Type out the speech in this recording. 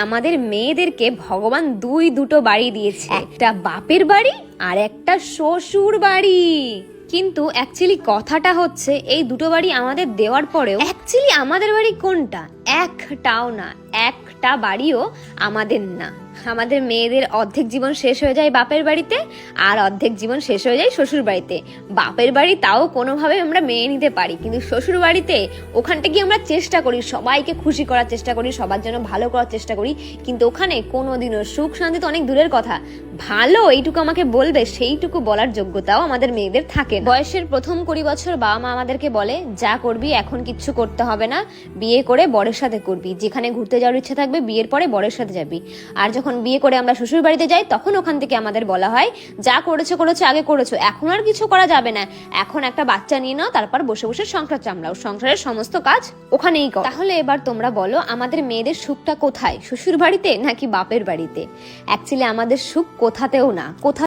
আমাদের মেয়েদেরকে ভগবান দুটো বাড়ি দিয়েছে, একটা বাপের বাড়ি আর একটা শ্বশুর বাড়ি। কিন্তু অ্যাকচুয়ালি কথাটা হচ্ছে এই দুটো বাড়ি আমাদের দেওয়ার পরেও অ্যাকচুয়ালি আমাদের বাড়ি কোনটা? একটাও না, একটা বাড়িও আমাদের না। আমাদের মেয়েদের অর্ধেক জীবন শেষ হয়ে যায় বাপের বাড়িতে, আর অর্ধেক জীবন শেষ হয়ে যায় শ্বশুর বাড়িতে। বাপের বাড়ি তাও কোনোভাবে আমরা মেনে নিতে পারি, কিন্তু শ্বশুর বাড়িতে ওখানটা গিয়ে আমরা চেষ্টা করি, সবাইকে খুশি করার চেষ্টা করি, সবার জন্য ভালো করার চেষ্টা করি, কিন্তু ওখানে কোনোদিনও সুখ শান্তি তো অনেক দূরের কথা, ভালো এইটুকু আমাকে বলবে সেইটুকু বলার যোগ্যতাও আমাদের মেয়েদের থাকে। বয়সের প্রথম 20 বছর বাবা মা আমাদেরকে বলে যা করবি এখন কিচ্ছু করতে হবে না, বিয়ে করে বরের সাথে করবি, যেখানে ঘুরতে যাওয়ার ইচ্ছা থাকবে বিয়ের পরে বরের সাথে যাবি। আর যখন বিয়ে করে আমরা শ্বশুর বাড়িতে যাই তখন ওখান থেকে আমাদের বলা হয় যা করেছো আগে করেছো, এখন আর কিছু করা যাবে না, এখন একটা বাচ্চা নিয়ে নাও, তারপর বসে বসে সংসার চামড়াও, সংসারের সমস্ত কাজ ওখানেই করো। তাহলে এবার তোমরা বলো আমাদের মেয়েদের সুখটা কোথায়, শ্বশুর বাড়িতে নাকি বাপের বাড়িতে? অ্যাকচুয়ালি আমাদের সুখ কোথাতেও না, কোথা